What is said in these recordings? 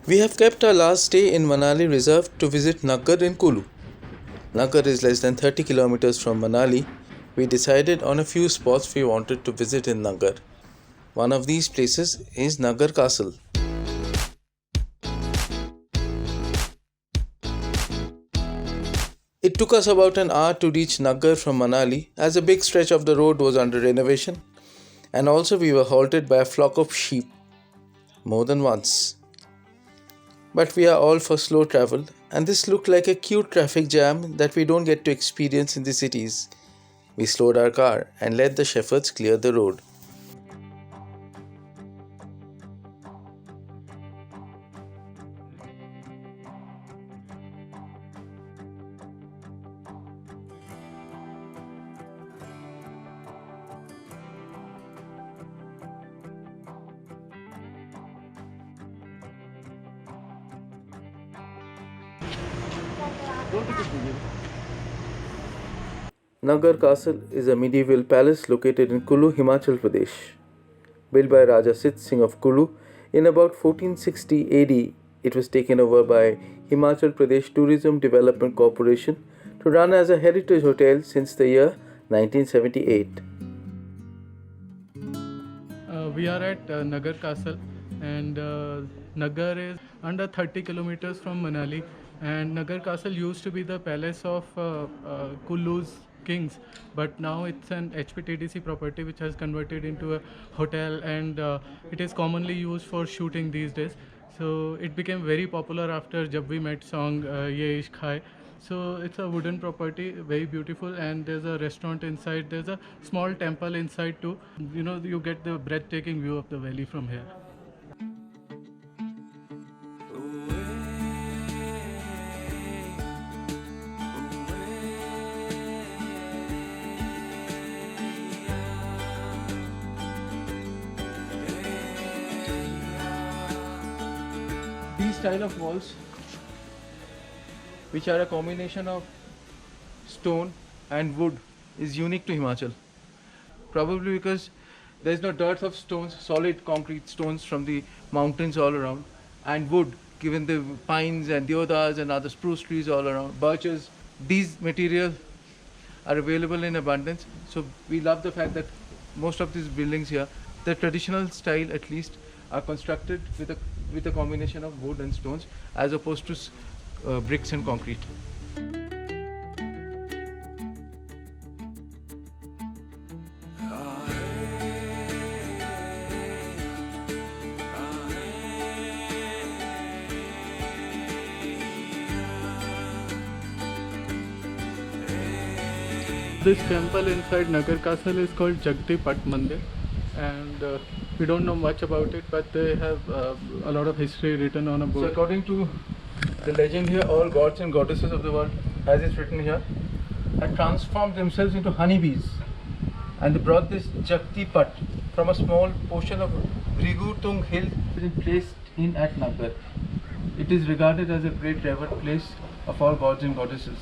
We have kept our last stay in Manali reserved to visit Nagar in Kulu. Nagar is less than 30 kilometers from Manali. We decided on a few spots we wanted to visit in Nagar. One of these places is Nagar Castle. It took us about an hour to reach Nagar from Manali as a big stretch of the road was under renovation, and also we were halted by a flock of sheep more than once. But we are all for slow travel, and this looked like a cute traffic jam that we don't get to experience in the cities. We slowed our car and let the shepherds clear the road. Nagar Castle is a medieval palace located in Kulu, Himachal Pradesh. Built by Raja Sit Singh of Kulu in about 1460 AD, it was taken over by Himachal Pradesh Tourism Development Corporation to run as a heritage hotel since the year 1978. We are at Nagar Castle, and Nagar is under 30 kilometers from Manali. And Nagar Castle used to be the palace of Kulu's kings, but now it's an HPTDC property which has converted into a hotel, and it is commonly used for shooting these days. So it became very popular after Jab We Met song Ye Ishq Hai. So it's a wooden property, very beautiful, and there's a restaurant inside. There's a small temple inside too. You get the breathtaking view of the valley from here. These style of walls, which are a combination of stone and wood, is unique to Himachal. Probably because there's no dearth of stones, solid concrete stones from the mountains all around, and wood, given the pines and deodars and other spruce trees all around, birches. These materials are available in abundance. So we love the fact that most of these buildings here, the traditional style at least, are constructed with a combination of wood and stones as opposed to bricks and concrete. This temple inside Nagar Castle is called Jagti Pat Mandir, and we don't know much about it, but they have a lot of history written on a book. So according to the legend here, all gods and goddesses of the world, as it's written here, had transformed themselves into honeybees, and they brought this Jagti Pat from a small portion of Brigutung hill placed in at Nagar. It is regarded as a great revered place of all gods and goddesses.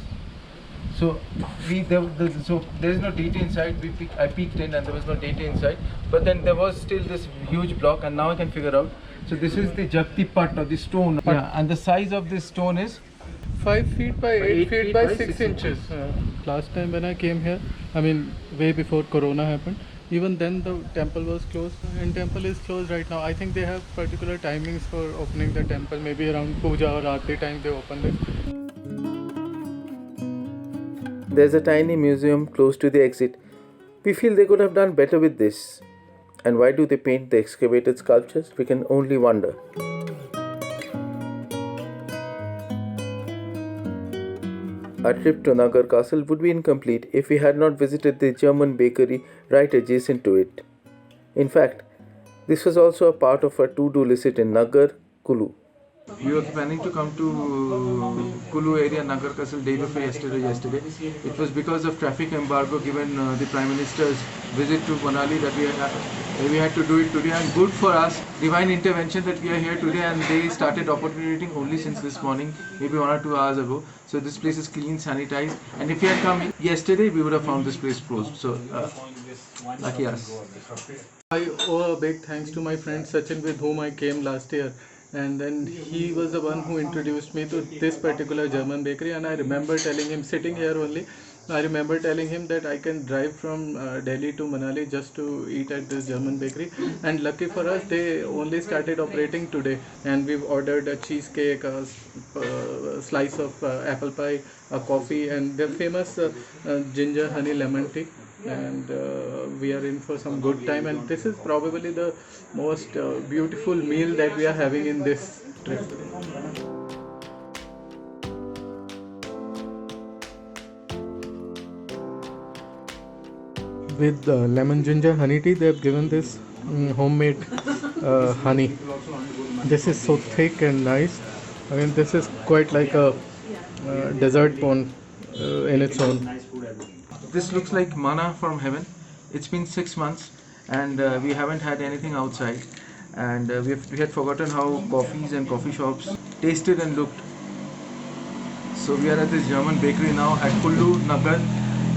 So there is no deity inside. I peeked in and there was no deity inside. But then there was still this huge block, and now I can figure out. So this is the Jagti Pat, or the stone. Yeah, and the size of this stone is 5 feet by 8 feet by 6 inches. Last time when I came here, I mean way before Corona happened, even then the temple was closed, and temple is closed right now. I think they have particular timings for opening the temple. Maybe around puja or aarti time they open it. There's a tiny museum close to the exit. We feel they could have done better with this. And why do they paint the excavated sculptures? We can only wonder. Our trip to Nagar Castle would be incomplete if we had not visited the German bakery right adjacent to it. In fact, this was also a part of our to-do list in Nagar, Kulu. We were planning to come to Kulu area, Nagar Castle, day before yesterday. It was because of traffic embargo given the Prime Minister's visit to Manali that we had to do it today. And good for us, divine intervention that we are here today, and they started operating only since this morning, maybe 1 or 2 hours ago. So this place is clean, sanitized, and if we had come yesterday, we would have found this place closed. So lucky us. I owe a big thanks to my friend Sachin, with whom I came last year. and then he was the one who introduced me to this particular German bakery. And I remember telling him, sitting here only, I remember telling him that I can drive from Delhi to Manali just to eat at this German bakery. And lucky for us, they only started operating today. And we've ordered a cheesecake, a slice of apple pie, a coffee, and their famous ginger honey lemon tea. And we are in for some good time. And this is probably the most beautiful meal that we are having in this trip. With lemon ginger honey tea, they have given this homemade honey. This is so thick and nice. Again, this is quite like a dessert cone in its own. This looks like manna from heaven. It's been 6 months and we haven't had anything outside. And we had forgotten how coffees and coffee shops tasted and looked. So we are at this German bakery now at Kullu, Nagar.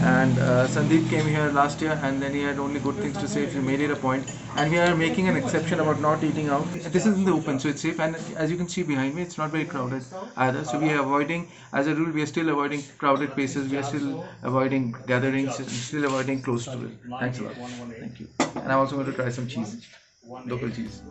And Sandeep came here last year and then he had only good things to say, so we made it a point. And we are making an exception about not eating out. This is in the open, so it's safe. And as you can see behind me, it's not very crowded either. So we are avoiding, as a rule, we are still avoiding crowded places. We are still avoiding gatherings, still avoiding close to it. Thanks a lot. Thank you. And I'm also going to try some cheese, local cheese.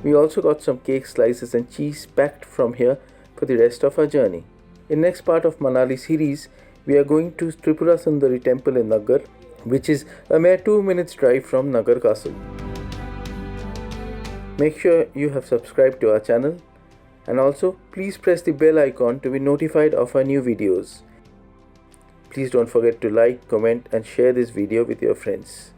We also got some cake slices and cheese packed from here for the rest of our journey. In next part of Manali series, we are going to Tripura Sundari temple in Nagar, which is a mere 2 minutes drive from Nagar Castle. Make sure you have subscribed to our channel and also please press the bell icon to be notified of our new videos. Please don't forget to like, comment and share this video with your friends.